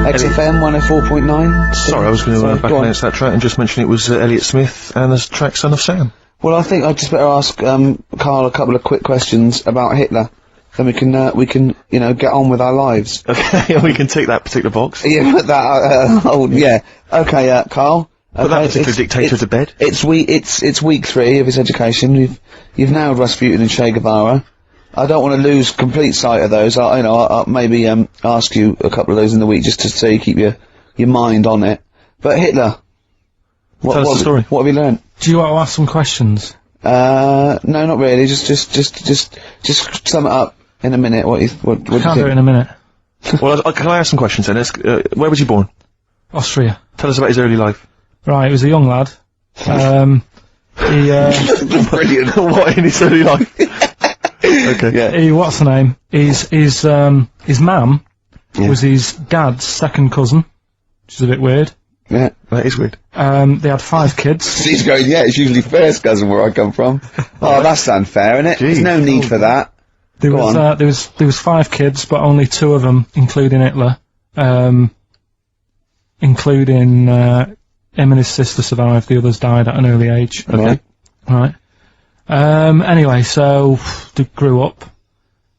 XFM 104.9. Sorry, I was going to back announce that track and just mention it was Elliott Smith and the track Son of Sam. Well, I think I'd just better ask Carl a couple of quick questions about Hitler. Then we can get on with our lives. Okay, we can tick that particular box. Yeah, put that. Yeah. Okay, Carl. Put that particular dictator to bed. It's week 3 of his education. You've nailed Rasputin and Che Guevara. I don't want to lose complete sight of those. I'll maybe ask you a couple of those in the week just to so you keep your mind on it. But Hitler. Tell us the story. What have you learnt? Do you want to ask some questions? No, not really. Just sum it up in a minute. What do you Can't do it in a minute. Well, can I ask some questions then? Where was he born? Austria. Tell us about his early life. Right, he was a young lad. Brilliant. What in his early life? Okay. Yeah. What's the name? His mum was his dad's second cousin, which is a bit weird. Yeah. That is weird. They had 5 kids. He's going, yeah, it's usually first cousin where I come from. Oh, that's unfair, isn't it? There's no need for that. There was 5 kids, but only 2 of them, including Hitler, including him and his sister survived. The others died at an early age. Okay. Right. Anyway, so they grew up,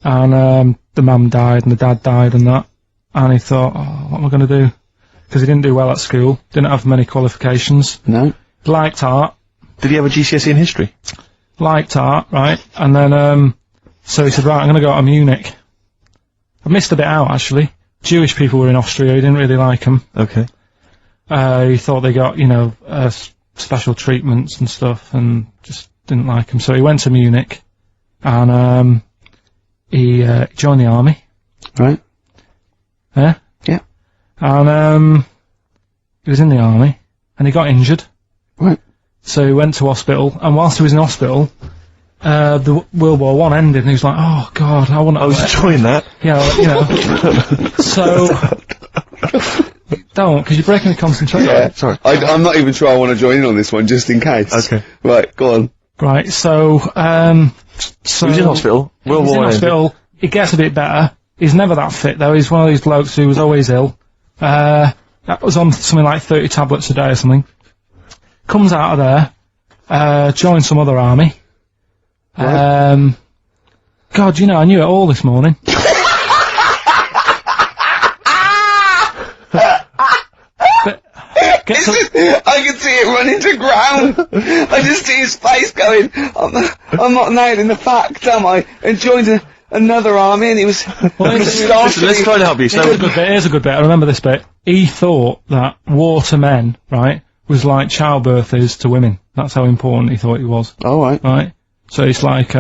and the mum died and the dad died and that, and he thought, oh, what am I going to do? Because he didn't do well at school, didn't have many qualifications. No. Liked art. Did he have a GCSE in history? Liked art, right? And then, so he said, right, I'm going to go to Munich. I missed a bit out, actually. Jewish people were in Austria, he didn't really like them. Okay. He thought they got, special treatments and stuff, and just didn't like them. So he went to Munich, and he joined the army. Right. Yeah? Yeah. And he was in the army, and he got injured. Right. So he went to hospital, and whilst he was in hospital, the World War One ended, and he was like, oh God, I want to... I was enjoying that. Yeah, so... Don't, because you're breaking the concentration. Yeah. Sorry. I'm not even sure I want to join in on this one, just in case. Okay. Right, go on. Right, so... He was in hospital. World War in hospital. He gets a bit better. He's never that fit, though. He's one of these blokes who was always ill. That was on something like 30 tablets a day or something. Comes out of there, joins some other army. Right. God, I knew it all this morning. I can see it running to ground. I just see his face going, I'm not nailing the fact, am I? And joined another army, and he was... Let's try to help you. Here's a good bit. I remember this bit. He thought that war to men, right, was like childbirth is to women. That's how important he thought it was. All right. Right? So it's like,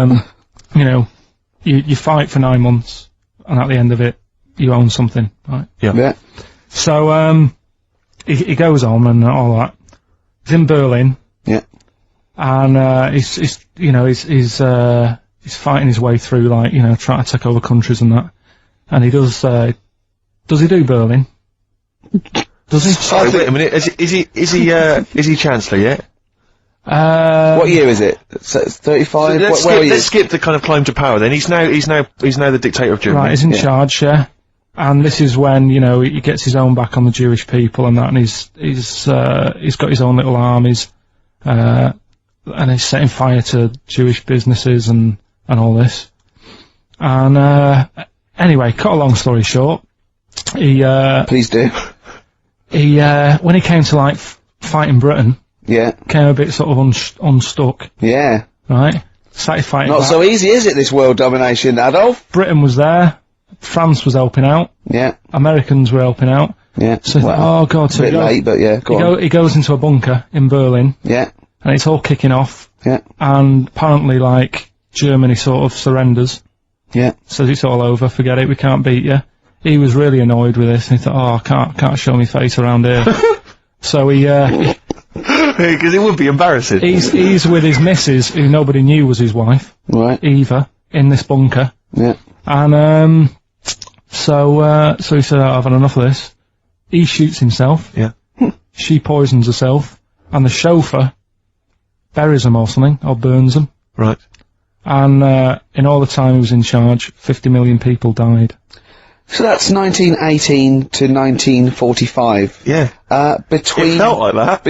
you fight for 9 months, and at the end of it, you own something, right? Yeah. So, he goes on and all that. He's in Berlin. Yeah. And, he's fighting his way through, trying to take over countries and that. And he does he do Berlin? Does he? Sorry, wait a minute. Is he Chancellor yet? What year is it? 35? Let's skip the kind of climb to power then. He's now the dictator of Germany. Right, he's in charge, yeah. And this is when, he gets his own back on the Jewish people and that, and he's got his own little armies, and he's setting fire to Jewish businesses and all this. And, anyway, cut a long story short, Please do. When he came to, fighting Britain, Yeah. came a bit sort of unstuck, Yeah. right? Started fighting Not back. so easy, is it, this world domination, Adolf? Britain was there, France was helping out, Yeah. Americans were helping out. Yeah. So he thought, oh God, a so bit late, but yeah, go on. he goes into a bunker in Berlin, Yeah. and it's all kicking off, Yeah. and apparently, Germany sort of surrenders, Yeah. says it's all over, forget it, we can't beat you. He was really annoyed with this, and he thought, oh, I can't show my face around here. So Because it would be embarrassing. he's with his missus, who nobody knew was his wife, Right. Eva, in this bunker, Yeah. and, so he said, I've had enough of this. He shoots himself. Yeah. She poisons herself, and the chauffeur buries him or something, or burns him. Right. And in all the time he was in charge, 50 million people died. So that's 1918 to 1945. Yeah. Between It felt like that.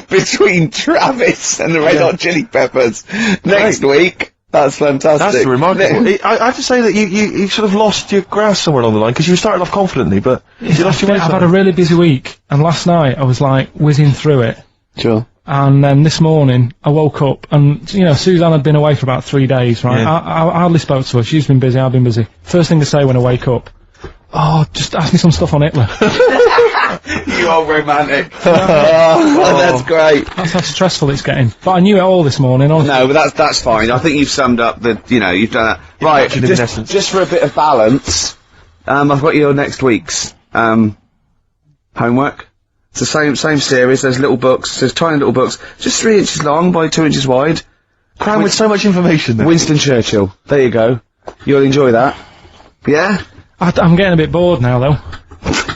between Travis and the Red Hot Chili Peppers next week. That's fantastic. That's remarkable. I have to say that you sort of lost your grasp somewhere along the line, because you started off confidently, but you lost your way. I've had a really busy week, and last night I was like whizzing through it. Sure. And then this morning, I woke up, and, you know, Suzanne had been away for about 3 days, right? Yeah. I hardly spoke to her. She's been busy, I've been busy. First thing to say when I wake up, oh, just ask me some stuff on Hitler. You are romantic. Oh, that's great. That's how stressful it's getting. But I knew it all this morning, honestly. No, but that's fine. I think you've summed up the, you know, you've done that. Right, captured it in essence. just for a bit of balance, I've got your next week's, homework. It's the same series, there's little books, there's tiny little books, just 3 inches long by 2 inches wide. Crammed with so much information there. Winston Churchill. There you go. You'll enjoy that. Yeah? I'm getting a bit bored now, though.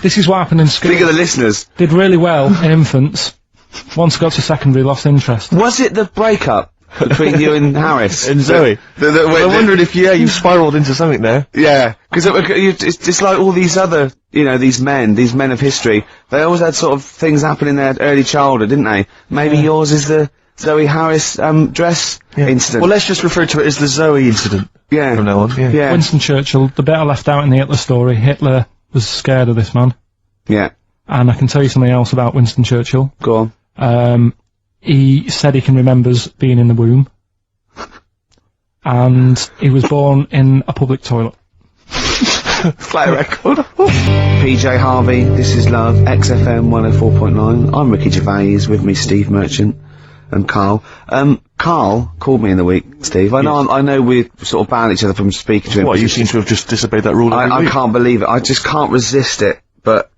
This is what happened in school. Think of the listeners. Did really well in infants. Once got to secondary, lost interest. Was it the breakup between you and Harris? And Zoe. I wondered if, you spiralled into something there. Yeah, because it's like all these other, you know, these men of history, they always had sort of things happen in their early childhood, didn't they? Maybe yours is the Zoe Harris, dress incident. Well, let's just refer to it as the Zoe incident. Yeah. From now on, Yeah. Winston Churchill, the bit I left out in the Hitler story, Hitler was scared of this man. Yeah. And I can tell you something else about Winston Churchill. Go on. He said he can remembers being in the womb. And he was born in a public toilet. Play a record. PJ Harvey, This Is Love, XFM 104.9. I'm Ricky Gervais, with me Steve Merchant and Carl. Carl called me in the week, Steve. I know we sort of banned each other from speaking to him. What, you seem to have just disobeyed that rule every I week. can't believe it. I just can't resist it. But,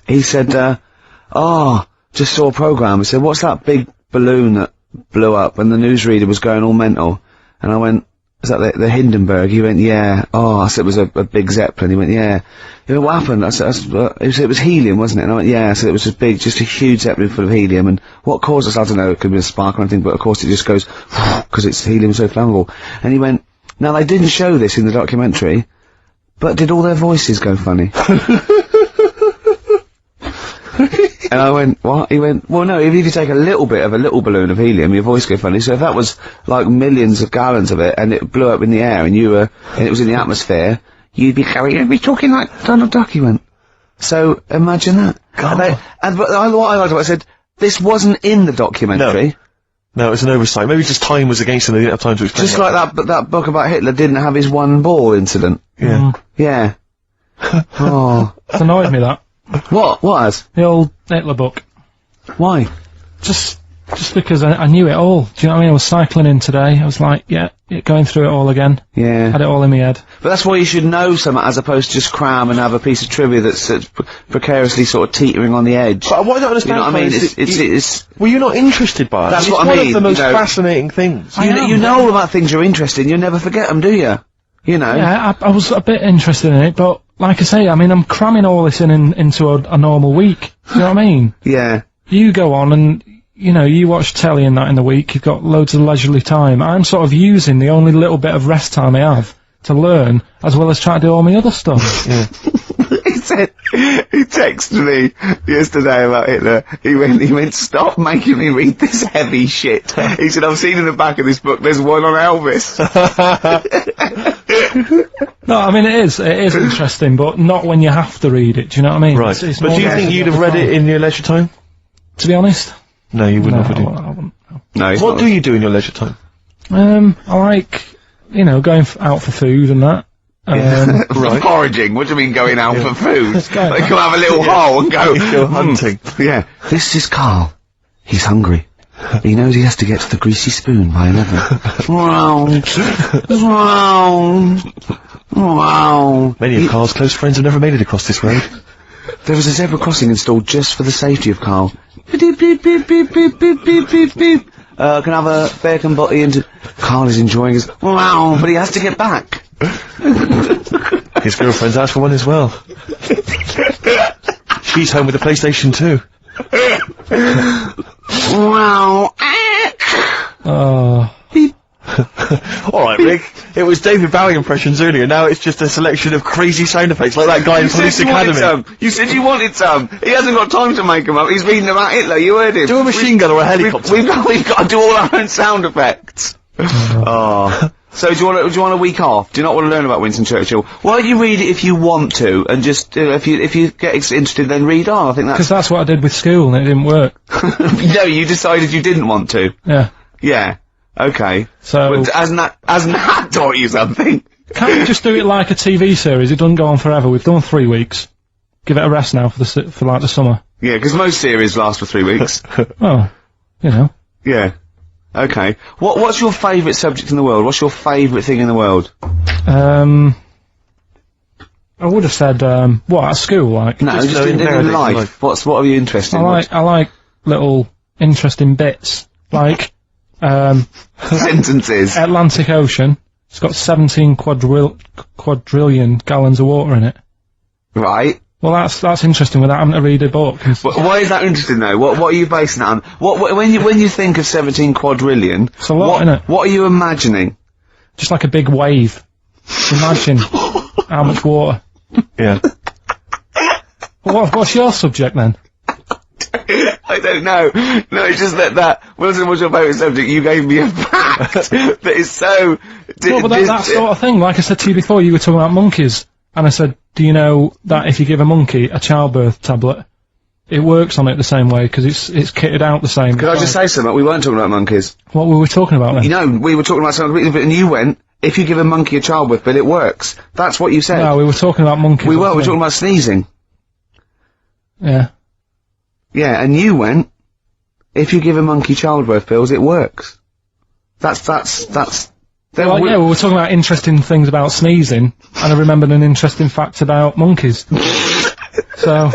he said, just saw a programme. He said, what's that big balloon that blew up? And the newsreader was going all mental. And I went, is that the Hindenburg? He went, yeah. Oh, I said it was a big Zeppelin. He went, yeah. He went, what happened? I said, it was helium, wasn't it? And I went, yeah. I said it was just a huge Zeppelin full of helium. And what caused us? I don't know. It could be a spark or anything, but of course it just goes, because it's helium so flammable. And he went, now they didn't show this in the documentary, but did all their voices go funny? And I went, what? He went, well, no, if you take a little bit of a little balloon of helium, your voice goes funny. So if that was like millions of gallons of it, and it blew up in the air, and and it was in the atmosphere, you'd be talking like Donald Duck. He went. So imagine that. God. What I liked about it, I said, this wasn't in the documentary. No, it's an oversight. Maybe just time was against him. They didn't have time to explain. Just like that book about Hitler didn't have his one ball incident. Yeah. Yeah. Oh. It's annoyed me, that. What has? The old Hitler book. Why? Just because I knew it all. Do you know what I mean? I was cycling in today. I was like, going through it all again. Yeah. Had it all in my head. But that's why you should know something as opposed to just cram and have a piece of trivia that's precariously sort of teetering on the edge. But what I don't understand, You know what I mean? Carl, It's well, you're not interested by it. That's It's what I one mean, of the most you know. fascinating things. I am. you know all about things you're interested in, you'll never forget them, do you? You know? Yeah, I was a bit interested in it, but like I say, I mean, I'm cramming all this into a normal week. Do you know what I mean? Yeah. You go on and, you know, you watch telly and that in the week, you've got loads of leisurely time. I'm sort of using the only little bit of rest time I have to learn, as well as try to do all my other stuff. Yeah. He texted me yesterday about Hitler. He went, stop making me read this heavy shit. He said, I've seen in the back of this book, there's one on Elvis. No, I mean, it is interesting, but not when you have to read it, do you know what I mean? Right. It's But more do you like think a you'd bit have of read it fun. in your leisure time? To be honest? No, you wouldn't have, would you? I wouldn't. No, he's What not. do you do in your leisure time? I like, you know, going out for food and that. Right. Foraging, what do you mean going out for food? go. They come have a little hole and go, Go hunting. Yeah. This is Carl. He's hungry. He knows he has to get to the greasy spoon by 11. Wow. Wow. Wow. Many of Carl's close friends have never made it across this road. There was a zebra crossing installed just for the safety of Carl. Beep, beep, beep, beep, beep, beep, beep, beep, beep. Can I have a bacon butty into... Carl is enjoying his... Wow, but he has to get back. His girlfriend's asked for one as well. She's home with a PlayStation 2. Wow. Oh, Alright, Rick. It was David Bowie impressions earlier, now it's just a selection of crazy sound effects like that guy in Police Academy. You said you wanted some. He hasn't got time to make them up. He's reading about Hitler. You heard him. Do a machine gun or a helicopter. We've got to do all our own sound effects. Oh. So do you want a week off? Do you not want to learn about Winston Churchill? Why don't you read it if you want to, and just if you get interested, then read on. I think Because that's what I did with school and it didn't work. No, you decided you didn't want to. Yeah. Yeah. Okay. So But hasn't that taught you something? can't we just do it like a TV series? It doesn't go on forever. We've done 3 weeks. Give it a rest now for like the summer. Yeah, because most series last for 3 weeks. Well, you know. Yeah. Okay. What's your favourite subject in the world? What's your favourite thing in the world? I would have said what at school like. No, just in life. What are you interested in? I like little interesting bits like Sentences. Atlantic Ocean. It's got 17 quadrillion gallons of water in it. Right. Well, that's interesting without having to read a book. Why is that interesting though? What are you basing that on? When you think of 17 quadrillion, It's a lot, innit? what are you imagining? Just like a big wave. Imagine how much water. Yeah. What's your subject then? I don't know. No, it's just that Wilson, what's your favourite subject? You gave me a fact that is so. No, but that sort of thing. Like I said to you before, you were talking about monkeys, and I said, do you know that if you give a monkey a childbirth tablet, it works on it the same way because it's kitted out the same. Could I just say something? We weren't talking about monkeys. What were we talking about then? You know, we were talking about something completely different, and you went, if you give a monkey a childbirth pill, it works. That's what you said. No, we were talking about monkeys. We weren't. We were talking about sneezing. Yeah. Yeah, and you went, if you give a monkey childbirth pills, it works. That's. Well, yeah, we were talking about interesting things about sneezing, and I remembered an interesting fact about monkeys. So.